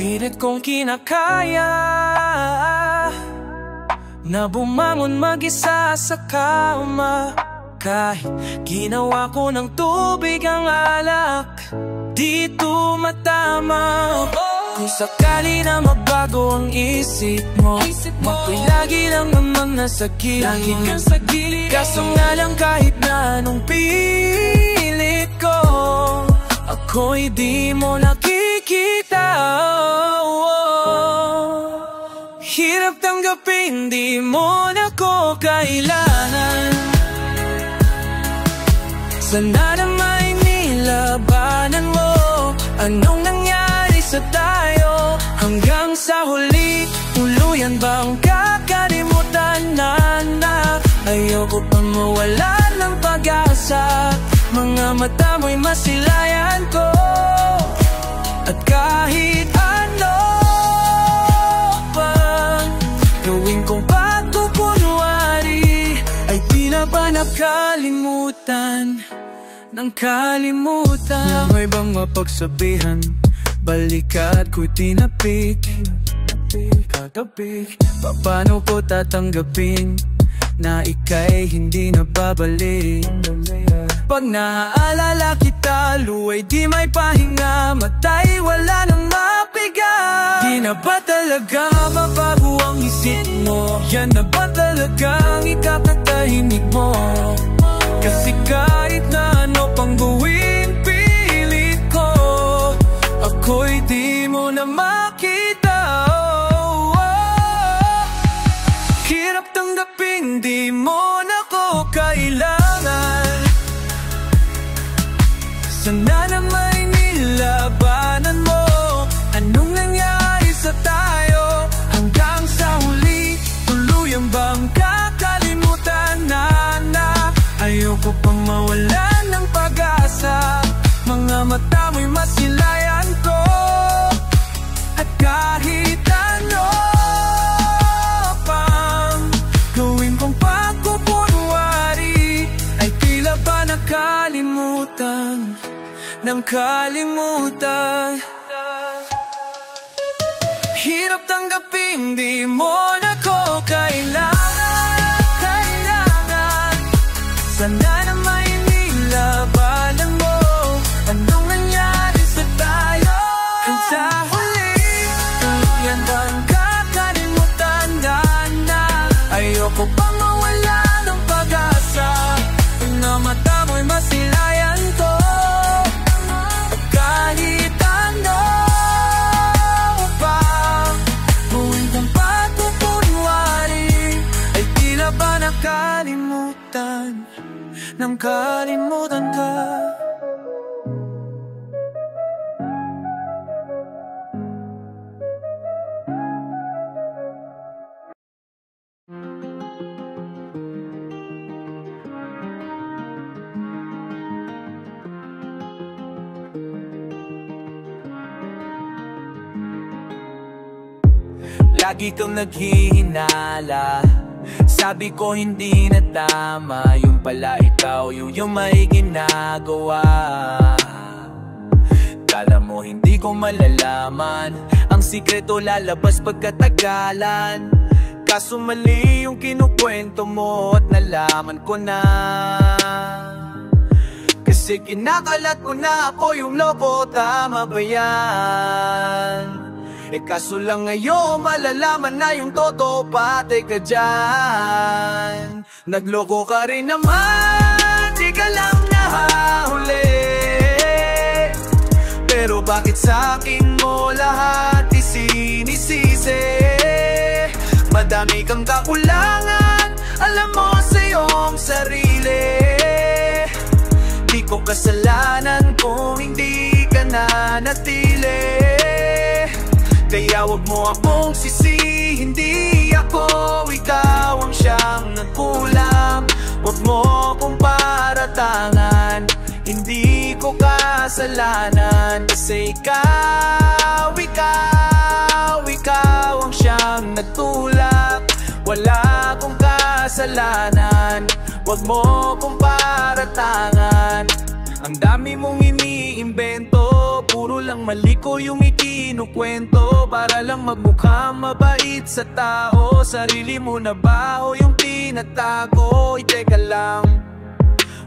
Pilit kong kinakaya na bumangon mag-isa sa kama. Kahit ginawa ko ng tubig ang alak, di tumatama. Kung sakali na magbago ang isip mo, ako'y lagi lang naman nasa gilid. Kaso nga lang kahit na anong pilit ko, ako'y di mo nakikita. Hirap tanggapin, di mo na ko kailangan. Sana naman nilabanan mo. Anong nangyari sa tayo? Hanggang sa huli, tuluyan bang kakalimutan na? Ayoko pa mawalan ng pag-asa. Mga mata mo'y masilayan ko. At kahit ano pang gawin kong pagkukunwari, ay di na ba nakalimutan ng kalimutan? May bang mapagsabihan, balikat ko'y tinapik. Paano ko tatanggapin na ika'y hindi na babalik? Pag naaalala kita, luway di may pahinga, matay wala nang mapiga. Di na ba talaga mabago ang isip mo? Yan na ba talaga ang ikakatahimik mo? Kasi kahit na ano pang gawin, pilit ko, ako'y di mo na makita. Hirap tanggapin, di mo na ko kailangan. Sana naman nilabanan mo. Anong nangyari sa tayo? Hanggang sa huli, tuluyan bang kakalimutan na? Ayoko pang mawalan ng pag-asa. Mga mata mo'y masilayan ko. At kahit ano pang gawin kong pagkukunwari, ay tila ba nakalimutan ng kalimutan. Hirap tanggapin, di mo na ko kailangan. Sana naman nilabanan mo. Anong nangyari sa tayo? Kung sa huli, tuluyan bang kakalimutan na? Ayoko pang mawala ng pag-asa. Mga mata mo'y masilayan ko. Kahit ano pa gawin kang pagkukunwari, ay tila ba nakalimutan ng kalimutan ka? Lagi kang naghihinala, sabi ko hindi na tama. Yung pala ikaw yung may ginagawa. Kala mo hindi ko malalaman, ang sikreto lalabas pagkatagalan. Kaso mali yung kinukwento mo at nalaman ko na. Kasi kinakalat mo na ako yung loko, tama ba yan? Kaso lang ngayon malalaman na yung totoo, patay ka dyan. Nagloko ka rin naman, di ka lang nahahuli. Pero bakit sa'kin mo lahat isinisisi? Madami kang kakulangan, alam mo sa iyong sarili. Di ko kasalanan kung hindi ka nanatili. Kaya wag mo akong sisi, hindi ako ikaw ang siyang nagkulang. Wag mo akong paratangan, hindi ko kasalanan. Kasi ikaw ang siyang nagtulak. Wala akong kasalanan, wag mo akong paratangan. Ang dami mong iniimbento, Puro lang mali ko yung ikinukwento para lang magmukha mabait sa tao. Sarili mo na ba o yung tinatago? Teka lang,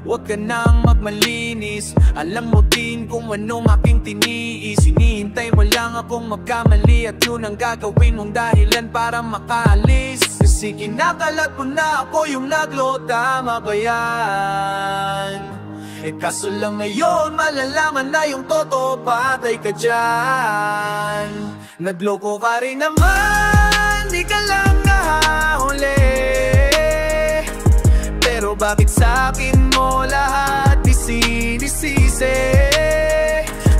huwag ka nang magmalinis. Alam mo din kung anong aking tiniis. Hinihintay mo lang akong magkamali at yun ang gagawin mong dahilan para makaalis. Kasi kinakalat mo na ako yung naglo, tama ba yan? Kaso lang ngayon malalaman na yung totoo, patay ka dyan. Nagloko ka rin naman, di ka lang nahahuli. Pero bakit sa'kin mo lahat isinisisi?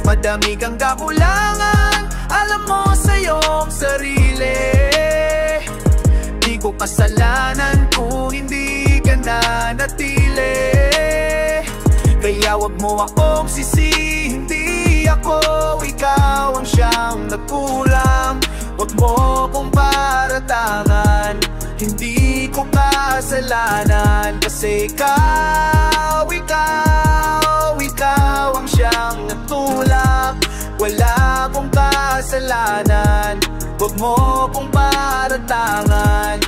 Madami kang kakulangan, alam mo sa'yong sarili. Di ko kasalanan kung hindi ka nanatili. Kaya wag mo akong sisi, hindi ako, ikaw ang siyang nagkulang. Wag mo kong paratangan, hindi ko kasalanan. Kasi ikaw ang siyang nagtulak. Wala akong kasalanan, wag mo kong paratangan.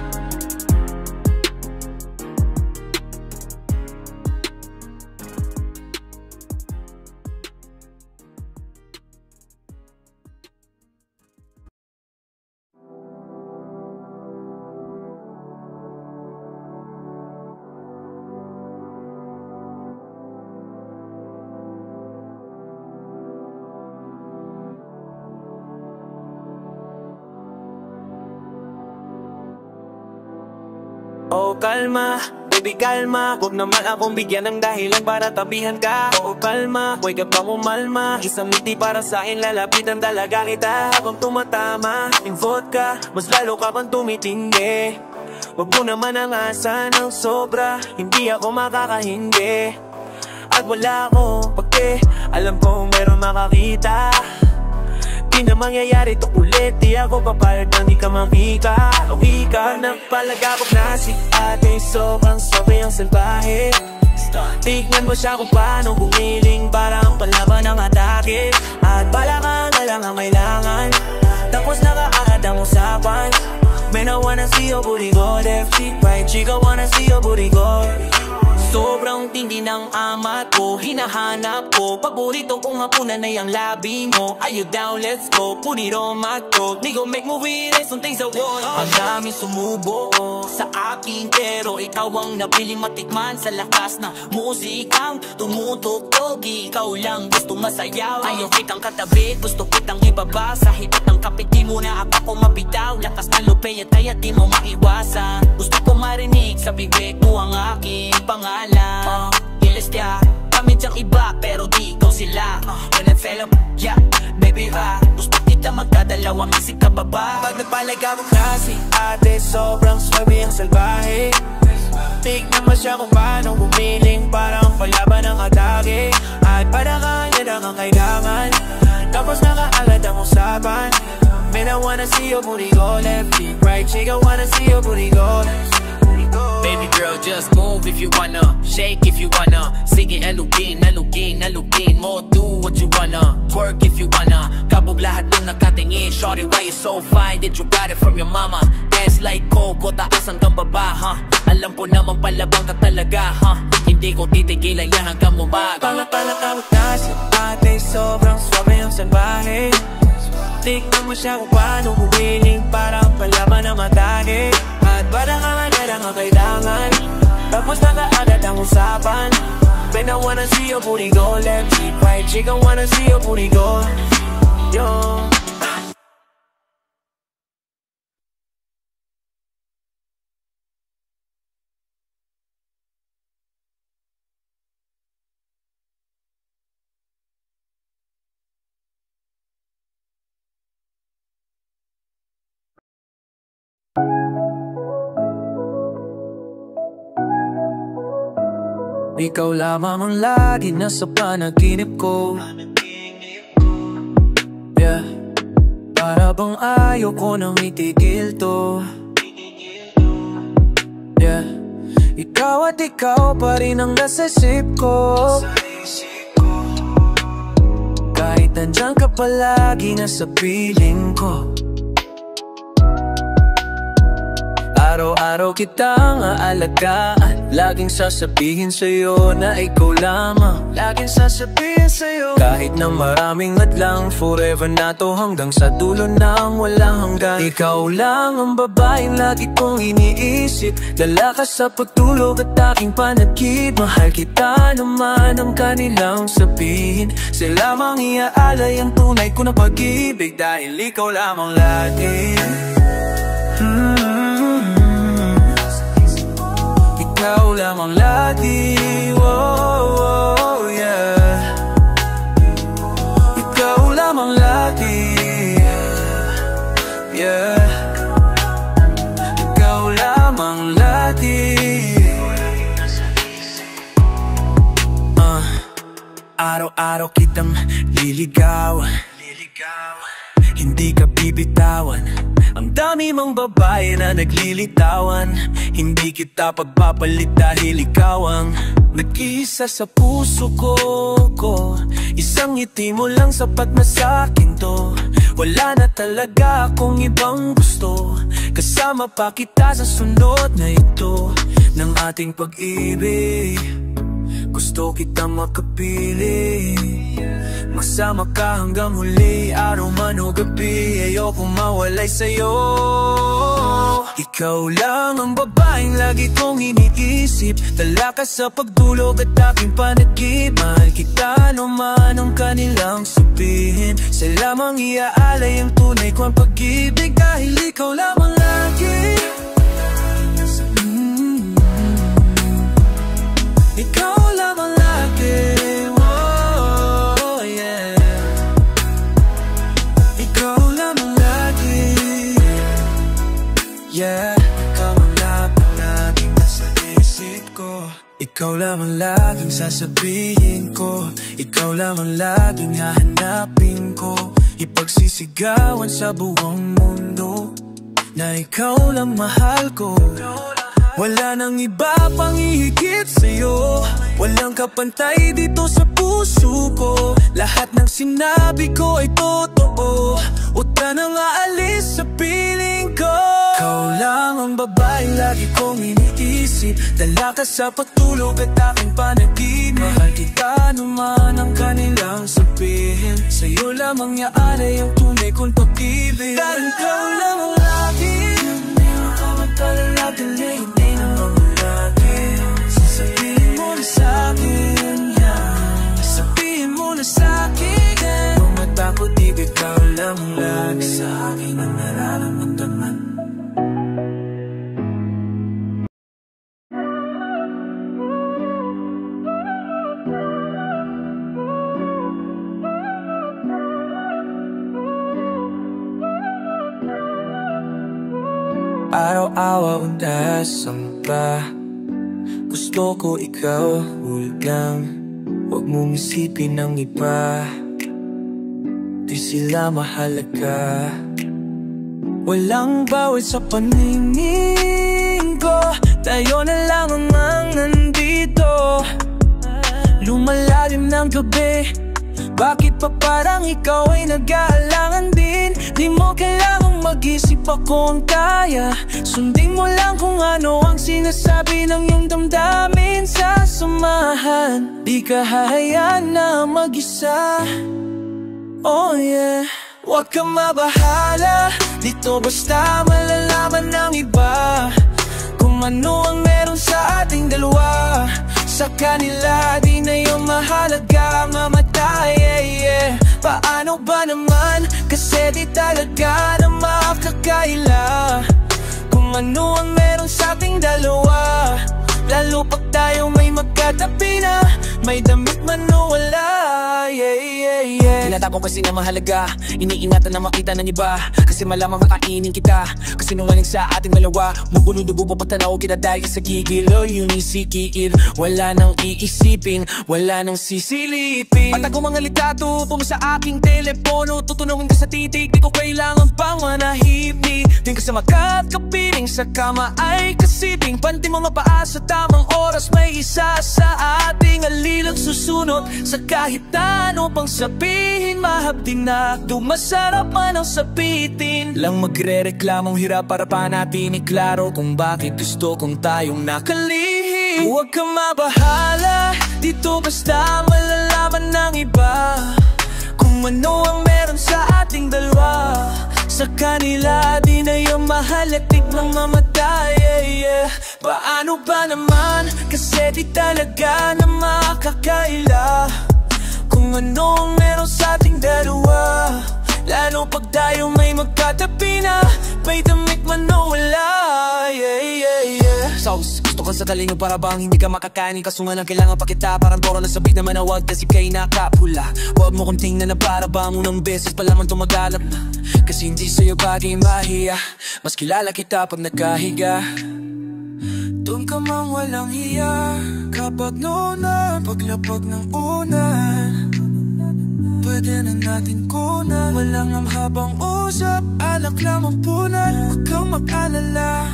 Oh kalma, baby kalma. Huwag naman akong bigyan ng dahilan para tabihan ka. Oh kalma, huwag ka pang umalma. Isang ngiti para sa'kin, lalapitan talaga kita. Habang tumatama yung vodka, mas lalo ka pang tumitindi. Huwag mo naman ang asa ng sobra, hindi ako makakahindi. At wala akong pake, alam kong meron makakita. Di na mangyayari to ulit, di ako papayag na di ka mamika. Uwi ka, nagpalagabog na si ate, sobrang ang salbahe. Tignan mo siya kung paano gumiling, parang palaban ng atake. At palakan na lang ang kailangan, tapos nakaangat ang usapan. Man, I wanna see your booty go left, right, chica wanna see your booty go. Sobrang tindi ng amat ko, hinahanap ko. Paborito kong hapunan ay ang labi mo. Are you down? Let's go, put it on my throat. We gon' make movies, some things I want. Ang dami sumubo sa akin, pero ikaw ang napiling matikman. Sa lakas na musikang tumutugtog, ikaw lang gusto masayaw. Ayaw kitang katabi, gusto kitang ibaba. Sa hipot ng kapit, di mo na ako mabitaw. Lakas ng lupe at ay di mo maiwasan. Gusto ko marinig sa bibig mo ang aking pangalan. Ilestya, kami dyang iba pero di ikaw sila. When I fell up, yeah, baby ha, gusto kita magkadalawang isip ka baba. Pag nagpalagabog na si ate, sobrang swabe ang salbahe. Tignan mo siya kung paano gumiling, parang palaban ng atake. At padakan niya lang ang kailangan, tapos nakaalat ang usapan. Man, I wanna see your booty go left, right, chica wanna see your booty go. Baby girl, just move if you wanna, shake if you wanna. Sige, alugin, alugin, alugin mo, do what you wanna. Twerk if you wanna, kabog lahat nung nakatingin. Shorty, why you so fine, did you got it from your mama? Dance like Coco, taas hanggang baba, huh? Alam ko naman palabang ka talaga, huh? Hindi ko titigilan yan hanggang bumaga. Palakabot na si ate, sobrang swabe ang salbahe. Tignan mo siya kung paano huwiling, parang palaban ng matake. At parang lang ang kailangan, tapos nakaagad ang usapan. Man, I wanna see your booty go left, right, chica wanna see your booty go. Yo. Ikaw lamang ang lagi nasa panaginip ko. Yeah, para bang ayaw ko nang itigil to. Yeah, ikaw at ikaw pa rin ang nasa isip ko. Kahit na nandiyan ka palagi na sa piling ko. Araw-araw kitang aalagaan, laging sasabihin sa'yo na ikaw lamang. Laging sasabihin sa'yo, kahit na maraming hadlang, forever na to hanggang sa dulo ng walang hanggan. Ikaw lang ang babaeng lagi kong iniisip, dala ka sa pagtulog at aking panaginip. Mahal kita naman ang kanilang sabihin, sila mang iaalay ang tunay ko na pag-ibig, dahil ikaw lamang lagi. Ikaw lamang lagi, oh, yeah. Ikaw lamang lagi, yeah. Ikaw lamang lagi. Araw-araw kitang liligawan, hindi ka bibitawan. Ang dami mong babae na naglilitawan, hindi kita pagpapalit dahil ikaw ang nag-iisa sa puso ko. Isang ngiti mo lang sapat na sa'kin to. Wala na talaga akong ibang gusto, kasama pa kita sa sunod na ito ng ating pag-ibig. Gusto kita makapili, masama ka hanggang huli, araw man o gabi, ayokong mawalay sa'yo. Ikaw lang ang babaeng lagi kong iniisip, dala ka sa pagdulog at aking panaginip. Mahal kita naman ang kanilang sabihin, sila mang iaalay ang tunay ko ang pag-ibig, dahil ikaw lamang lagi. Ikaw lamang lagi, oh yeah. Ikaw lamang lagi, yeah. Ikaw ang lamang laging nasa isip ko, ikaw lamang laging sasabihin ko, ikaw lamang laging hahanapin ko. Ipagsisigawan sa buong mundo na ikaw lang mahal ko. Wala nang iba pang ihigit sa'yo, walang kapantay dito sa puso ko. Lahat ng sinabi ko ay totoo, huwag ka nang aalis sa piling ko. Ikaw lang ang babaeng lagi kong iniisip, dala ka sa pagtulog at aking panaginip. Mahal kita naman ang kanilang sabihin, sa'yo lamang iaalay ang tunay kong pag-ibig. Dahil ikaw lang ang lagi, hindi mo ka magpalalagali, hindi naman lagi. Sasabihin mo na sa'kin, yeah. Sabihin mo na sa'kin, kung matakot ikaw lang lagi sa akin ang nararamdaman. Araw-araw ang dasang pa, gusto ko ikaw lang. Huwag mong isipin ng iba, di sila mahalaga. Walang bawal sa paningin ko, tayo na lang ang nandito. Lumalalim ng gabi, bakit pa parang ikaw ay nag-aalangan din? Di mo kailangang mag-isip ako ang kaya, sundin mo lang kung ano ang sinasabi ng iyong damdamin. Sasamahan, di ka hahayaan na mag-isa, oh yeah. Huwag kang mabahala, dito basta malalaman ng iba kung ano ang meron sa ating dalawa. Sa kanila di na yung mahalaga, mamatay, yeah, yeah. Paano ba naman, kasi di talaga na makakaila kung ano ang meron sa ating dalawa. Lalo pag tayo may magkatabi na, may damit man o wala, yeah, yeah, yeah. Tinatago kasi na mahalaga, iniingatan na makita ng iba, kasi malamang kakainin kita, kasi nungaling sa ating dalawa. Mabuludubo pa patanaw kita dahil sa gigil o yun isikiin. Wala nang iisipin, wala nang sisilipin. Patago mga litrato, pumo sa aking telepono, tutunungin ka sa titig, di ko kailangan pang manahimik. Din ka sa makat, kapiling sa kama ay kasiping. Panti mga paa sa tamang oras, may isa sa ating alilang susunod sa kahit ano pang sabihin atin mahabdinakdo, masarap man ang sapitin. Lang magre-reklamong hirap para pa natin iklaro kung bakit gusto kong tayong nakalihim. Huwag kang mabahala, dito basta malalaman ng iba kung ano ang meron sa ating dalawa. Sa kanila di na yung mahalatik ng mamatay, yeah. Paano ba naman, kasi di talaga na makakaila kung ano ang meron sa ating dalawa. Lalo pag tayo may magkatabi na, may damit man o wala, yeah. Sauce, gusto ko sa talingo para bang hindi ka makakanin. Kaso nga lang kailangan pa kita, parang toro na sabik naman na wag kasi kay nakapula. Huwag mo kong tingnan na para bang unang beses pa lamang tumagalap na. Kasi hindi sa'yo bagay mahiya, mas kilala kita pag nagkahiga. Doon ka mang walang hiya, kapag noona, paglapag ng unan, pwede na natin kunan. Walang habang usap, alak lamang punan. Huwag kang mag-alala,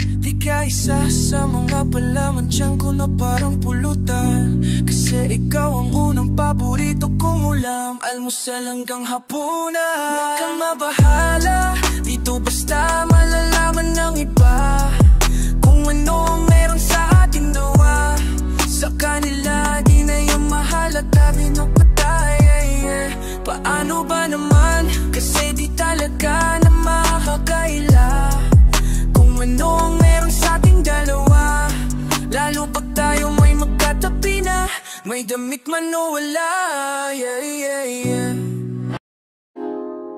di ka isa sa mga palaman tiyan ko na parang pulutan. Kasi ikaw ang unang paborito kong ulam, almusal hanggang hapunan. Huwag kang mabahala, dito basta malalaman ng iba kung ano ang meron sa ating dalawa. Sa kanila di na yung mahalata, pinapatay, yeah. Paano ba naman, kasi di talaga na makakaila kung ano ang meron sa ating dalawa. Lalo pag tayo may magkatabi na, may damit man o wala, yeah.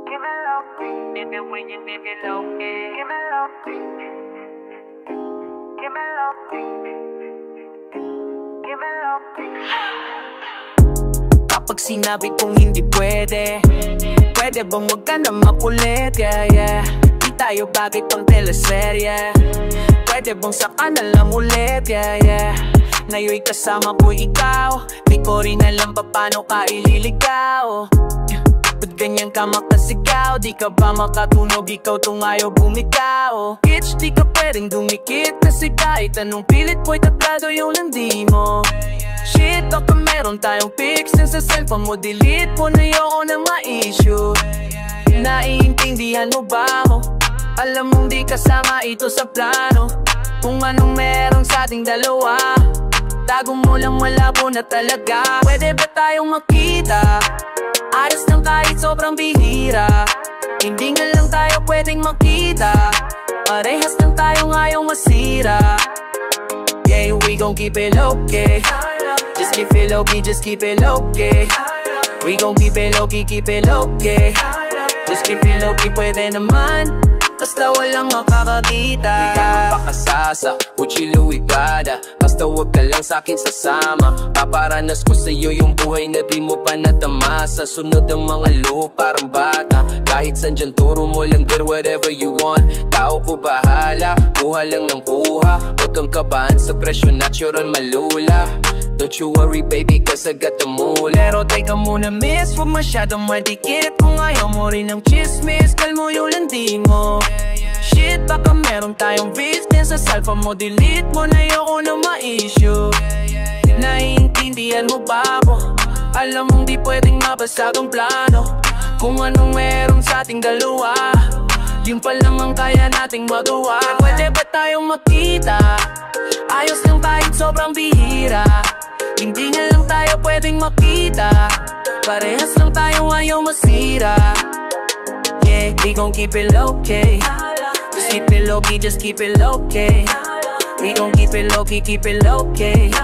Give me love, baby, when you make it low, yeah. Give me love, baby. Give me love, baby. Give me love, baby. Kapag sinabi kong hindi pwede, pwede bang wag ka na makulit, yeah. Di tayo bagay pang teleserye, pwede bang saka na lang ulit, yeah. Ngayon'y kasama ko ikaw, di ko rin alam pa paano ka ililigaw. Ba't ganyan ka makasigaw, di ka ba makatunog, ikaw tong ayaw bumitaw. Itch, di ka pwedeng dumikit, kasi kahit anong pilit mo'y taglado yung landi mo. Shit, baka meron tayong pics sa cellphone mo, delete mo na yoko na ma-issue. Naiintindihan mo ba ako? Alam mong di kasama ito sa plano. Kung anong meron sa ating dalawa, tago mo lang, wala po na talaga. Pwede ba tayong makita? Ayos lang kahit sobrang bihira. Hindi nga lang tayo pwedeng makita, parehas lang tayong ayaw masira. Yeah, we gon' keep it low-key. Just keep it low-key, just keep it low-key. We gon' keep it low-key, keep it low-key. Just keep it low-key, pwede naman, basta walang makakakita. Di ka mapakasasa, Gucci Louis Prada, basta huwag ka lang sa'kin sasama. Paparanas ko sa'yo yung buhay na di mo pa natamasa. Sunod ang mga loop, parang bata. Kahit saan dyan, turo mo lang girl, whatever you want. Tao ko bahala, kuha lang ng kuha. Huwag kang kabahan sa presyo, natural malula. Don't you worry baby, cause I got the mood. Pero teka muna miss, huwag masyadong madikit. Kung ayaw mo rin ng chismis, kalmo yung landi mo. Shit, baka meron tayong business sa cellphone mo, delete mo na yoko na ma-issue. Naiintindihan mo ba ako? Alam mong di pwedeng mabasag ang plano. Kung anong meron sa ating dalawa, yun pa lang ang kaya nating magawa. Pwede ba tayong makita? Ayos lang kahit sobrang bihira. Hindi nga lang tayo pwedeng makita, parehas lang tayong ayaw masira. Yeah, we gon' keep it low-key. Just keep it low-key, just keep it low-key. We gon' keep it low-key, keep it low-key.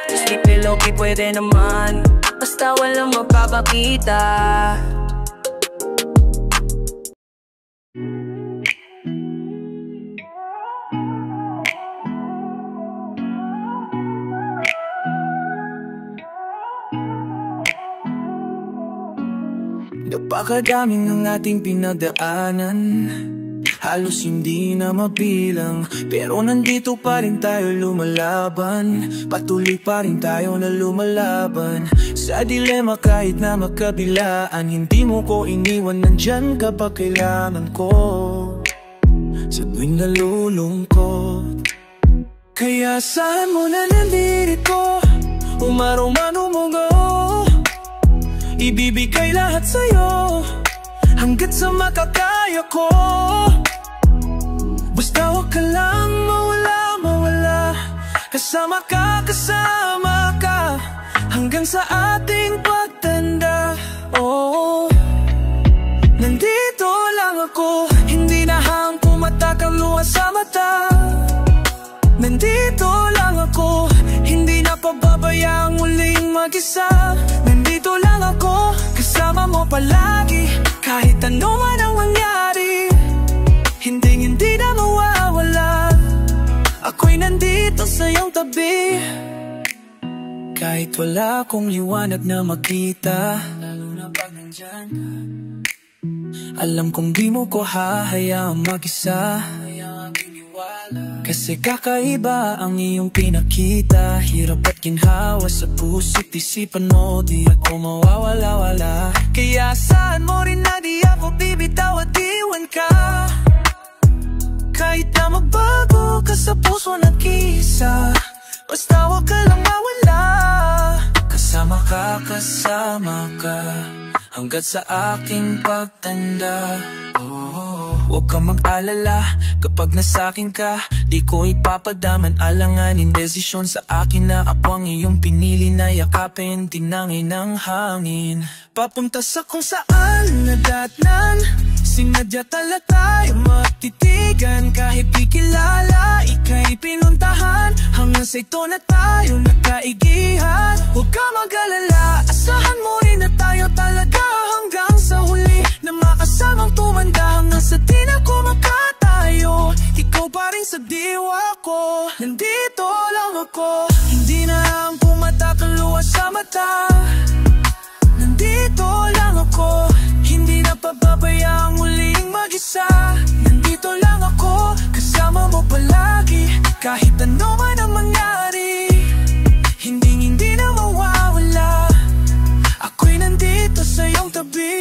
Just keep it low-key, pwede naman, basta walang magpapakita. Napakadami ng ating pinagdaanan, halos hindi na mabilang. Pero nandito pa rin tayo lumalaban, patuloy pa rin tayo na lumalaban. Sa dilema kahit na magkabilaan, hindi mo ko iniwan, nandyan kapag kailangan ko. Sa tuwing nalulungkot, kaya saan mo na nandirito, umaraw man umugo. ibibigay lahat sa'yo hanggat sa makakaya ko. Basta huwag ka lang mawala, kasama ka hanggang sa ating pagtanda. Oh, nandito lang ako, hindi na hang pumatak ang luha sa mata. Nandito lang ako, hindi na pababayang muling mag-isa. Nandito lang ako, kasama mo palagi, kahit ano man ang mangyari. Hindi na mawawala, ako'y nandito sa iyong tabi. Kahit wala akong liwanag na makita, lalo na pag nandyan ka, alam kong di mo ko hahayaang mag-isa. Kasi kakaiba ang iyong pinakita, hirap at ginhawa sa puso't isipan mo, di ako mawawala-wala. Kaya saan mo rin na di ako bibitaw at iwan ka. Kahit na magbago ka sa puso ng kisa, basta huwag ka lang mawala. Kasama ka hanggat sa aking pagtanda. Huwag kang mag-alala kapag nasa'kin ka, di ko ipapadaman alanganin desisyon sa akin na ako ang iyong pinili na yakapin, tinangin ng hangin. Papunta sa kung saan nadatnan, sinadya tala tayo magtitigan. Kahit di kilala, ika'y pinuntahan, hanggang sa ito na tayo nakaigihan. Huwag kang mag-alala, asahan mo rin na tayo talaga hanggang sa huli, na makasamang tumanda hanggang sa di na ko makatayo. Ikaw pa rin sa diwa ko, nandito lang ako, hindi na ang pumatak ang luha sa mata. Nandito lang ako, hindi na pababayang muling mag-isa. Nandito lang ako, kasama mo palagi, kahit ano man ang mangyari. Hindi na mawawala, ako'y nandito sa iyong tabi.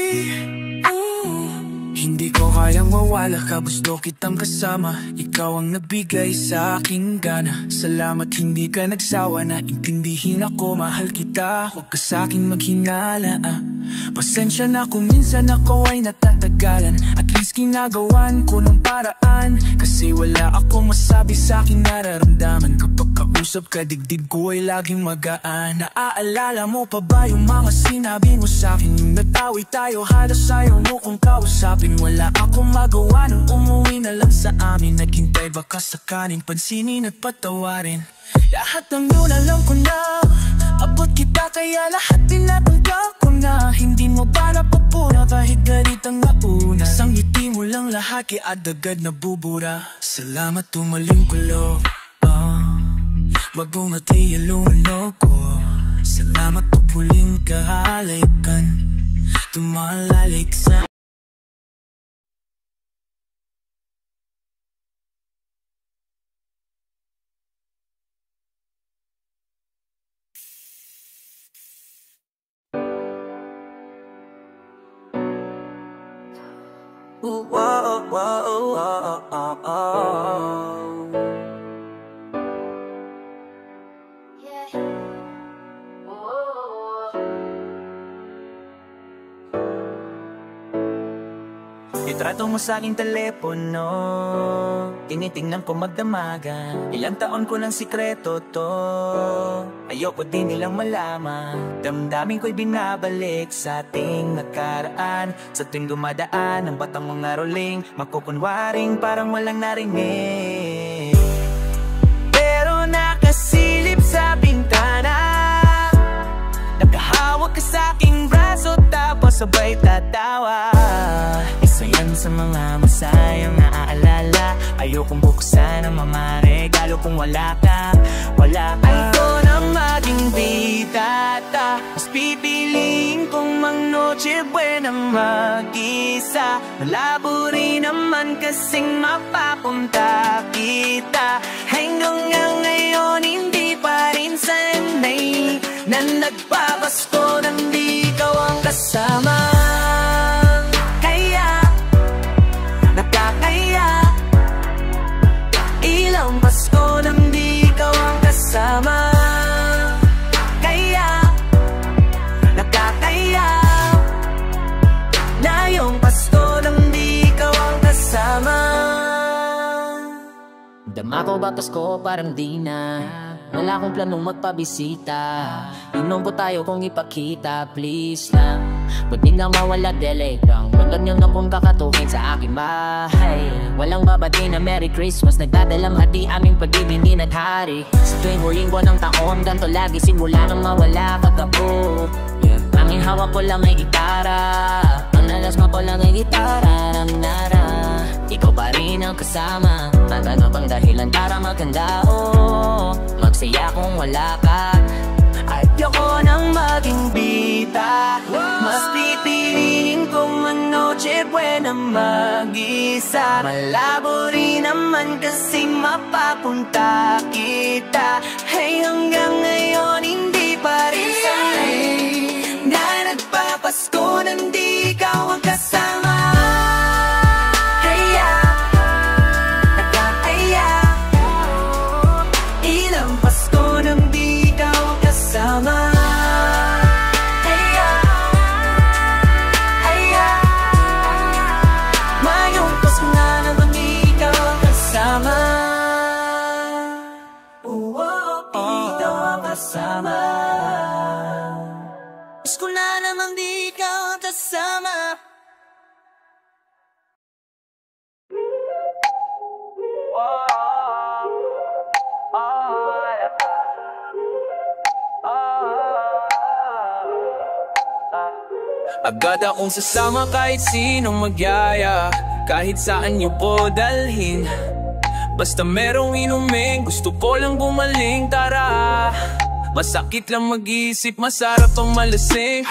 Hindi ko kayang mawala, kabusto kitang kasama. Ikaw ang nabigay sa aking gana. Salamat hindi ka nagsawa na intindihin ako, mahal kita. Huwag ka sa'king maghinala, Pasensya na kung minsan ako ay natatagalan, at least ginagawan ko ng paraan. Kasi wala akong masabi sa aking nararamdaman, kapag kausap ka digdig ko ay laging magaan. Naaalala mo pa ba yung mga sinabi mo sa'kin? Yung natawi tayo, halos ayaw mo kong kausapin. Wala akong magawa nung umuwi na lang sa amin. Naghintay baka sakaling pansinin at patawarin. Lahat ng yun alam ko na, abot kita kaya lahat tinatanggap ko na. Hindi mo ba napapuna kahit galit ang nauna? Sang ngiti mo lang lahat kaya agad nabubura. Salamat tumaling kulo, wag mong matiyalungan ako. Salamat tupuling kahalakan, tumalalik sa Itrato mo sa aking telepono, tinitingnan ko magdamagan. Ilang taon ko ng sikreto to, ayoko din nilang malaman. Damdamin ko'y binabalik sa ating nakaraan. Sa tuwing dumadaan ang batang mga roling, makukunwaring parang walang narinig. Pero nakasilip sa bintana, nakahawak ka sa aking braso, tapos sabay tatawa. Isa yan sa mga masayang naaalala. Ayokong buksan ang mga regalo kung wala ka. Ayoko na maging bitata, mas pipiliin kong mang noche buena mag-isa. Malabo rin naman kasing mapapunta kita. Hanggang ngayon hindi pa rin sanay na nagpapasko nang di ikaw ang kasama. Ilang Pasko nang di ikaw ang kasama, kaya nakakaya. Dama ko batas ko parang di na. Wala akong planong magpabisita. Inom po tayo kung ipakita, please lang. Pwede nga mawala delay lang. Wag ganyan na kung kakatuhin sa aking bahay. Walang babati na Merry Christmas. Nagdadalang hati aming pag-ibig di naghari. Sa tuwing huling buwan ng taon, ganito lagi simula nang mawala kagapo. Angin hawak ko lang ay gitara. Ang nalasma ko lang ay gitara. Nara, ikaw pa rin ang kasama. Ano bang dahilan para maganda o magsaya kung wala ka? Ayoko nang maging bita. Mas pipiliin kong Noche Buena mag-isa. Malabo rin naman kasi mapapunta kita. Hey, hanggang ngayon hindi pa rin sanay na nagpapasko nang di ikaw ang kasama. Ilang Pasko nang di ikaw ang kasama. Ngayong Pasko na naman di ikaw ang kasama. Ikaw ang kasama. Pasko na naman di ikaw ang kasama. Agad akong sasama kahit sinong magyaya. Kahit saan niyo po dalhin. Basta merong inumin, gusto ko lang gumaling, tara. Masakit lang mag-isip, masarap ang malasing.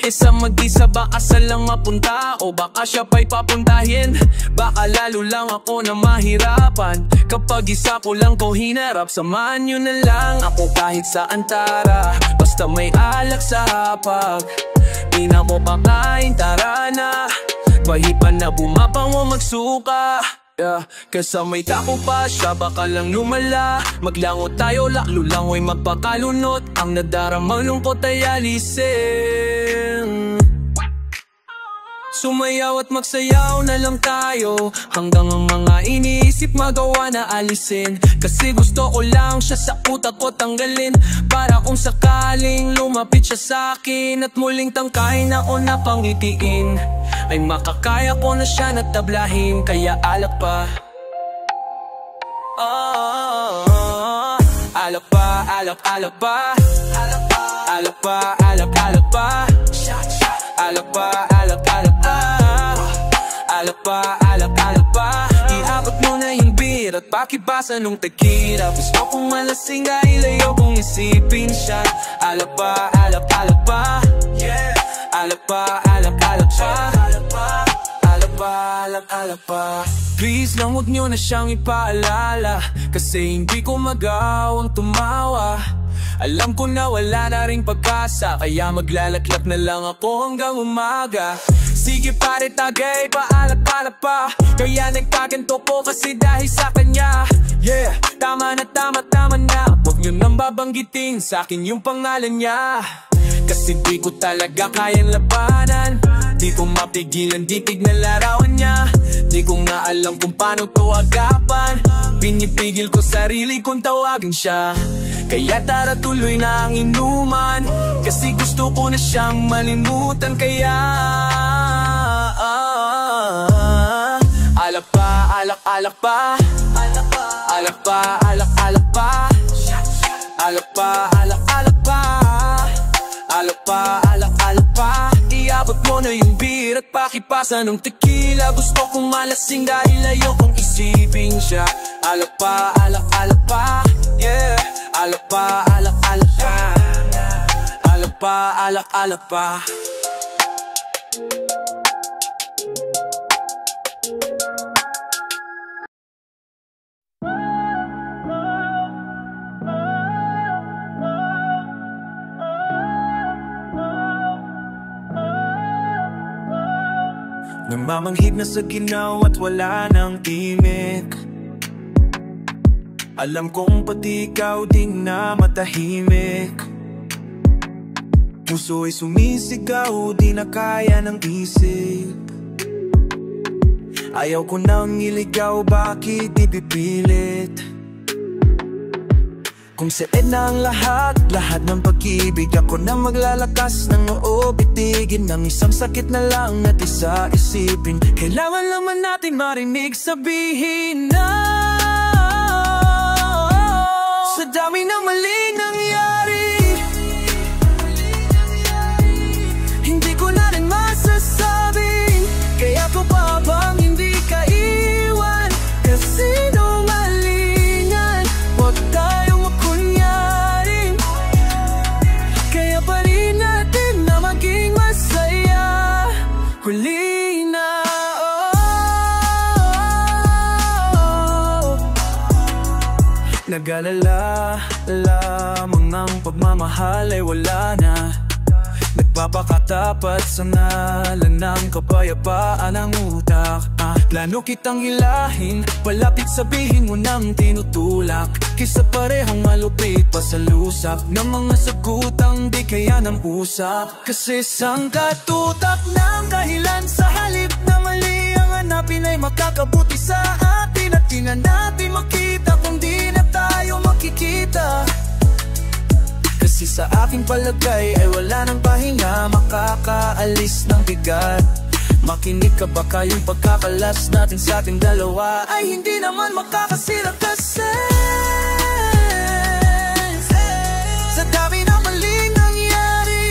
Isa mag-isa baka sa lang mapunta, o baka siya pa'y papuntahin. Baka lalo lang ako na mahirapan kapag isa ko lang ko hinarap. Samahan nyo na lang ako kahit saan, tara. Basta may alak sa hapag, di na mo pakain, tara na. Pahipan na bumapang mo magsuka. Kasamay tako pa siya, baka lang lumala. Maglangot tayo, laklulangoy magpakalunot. Ang nadaramang lungkot ay alisin. Sumayaw at magsayaw na lang tayo, hanggang ang mga iniisip magawa na alisin. Kasi gusto ko lang siya sa utak ko tanggalin, para kung sakaling lumapit siya sa'kin at muling tangkahin ako na pangitiin, ay makakaya ko na siya natablahin. Kaya alak pa, alak pa, alak, alak pa, alak pa, alak pa, alak, alak pa, alak pa, alak, alak pa, alak pa, alak, alak pa. Iabot mo na yung beer at pakibasa nung tequila. Gusto kong malasing dahil ayokong isipin siya. Alak pa, alak, alak pa, yeah. Alak pa, alak, alak pa, alak pa, alak pa, alak, alak pa. Please lang huwag nyo na siyang ipaalala, kasi hindi ko magawang tumawa. Alam ko na wala na ring pag-asa, kaya maglalaklak na lang ako hanggang umaga. Sige pare tagay, paalak-alak pa, kaya nagkaganto ko kasi dahil sa kanya. Yeah, tama na, tama, tama na. Huwag nyo nang babanggitin sa'kin yung pangalan niya, kasi di ko talaga kayang labanan. Di ko mapigilan ditig na larawan niya. Di ko nga alam kung paano to agapan. Pinipigil ko sarili kong tawagin siya, kaya tara tuloy na ang inuman, kasi gusto ko na siyang malimutan. Kaya alak pa, alak, alak pa, alak pa, alak pa, alak, alak pa, alak pa, alak, alak pa, alak pa, alak, alak pa. Iabot mo na yung beer at pakipasa ng tequila. Gusto kong malasing dahil ayokong isipin siya. Alak pa, alak, alak pa, yeah. Alak pa, alak, alak pa, alak pa, alak, alak pa. Namamanghid na sa ginaw at wala nang imik. Alam kong pati ikaw din na matahimik. Puso ay sumisigaw, di na kaya ng isip. Ayaw ko nang iligaw, bakit ipipilit? Kung sa'yo na ang lahat ng pag-ibig, ako na maglalakas ng loob, itigin ng isang sakit na lang at isa isipin. Kailangan naman natin marinig sabihin na sa dami ng maling nangyari, hindi ko na rin masasabing kaya ko pa bang hindi ka iwan. Kasi numalingan, huwag tayong makunyaring, kaya pa rin natin na maging masaya. Huli na, nag-alala lamang ang pagmamahal ay wala na. Nagpapakatapat sa ngalan ng kapayapaan ng utak. Plano kitang hilahin, palapit sabihin mo nang tinutulak, kisa parehong malupit pa sa lusap ng mga sagutang di kaya ng usap. Kasi sangkat utak ng dahilan, sa halip na mali ang hanapin ay makakabuti sa atin. At di na natin makita kung di na tayo makikita. Kasi sa aking palagay ay wala nang pahinga, makakaalis ng bigat. Makinig ka baka yung pagkakalas natin sa ating dalawa ay hindi naman makakasira. Kasi sa dami ng maling nangyari,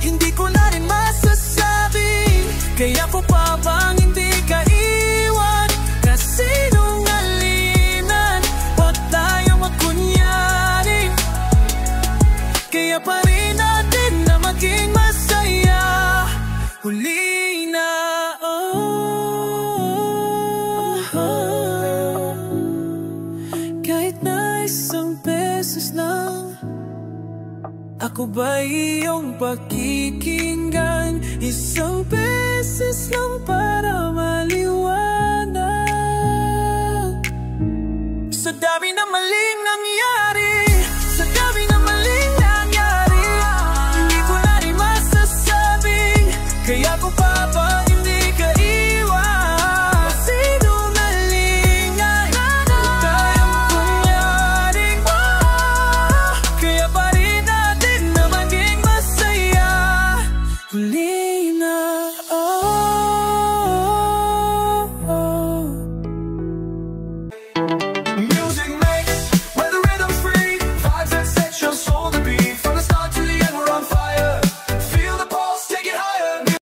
hindi ko na rin masasabi kaya ko pa bang hindi ka iwan. Kasi nungalinan, huwag tayong makunyaring, kaya pa rin natin na maging masaya. Huli na, kahit na isang beses lang, ako ba iyong pakikinggan? Isang beses lang para maliwanag. Sa dami na maling nangyari,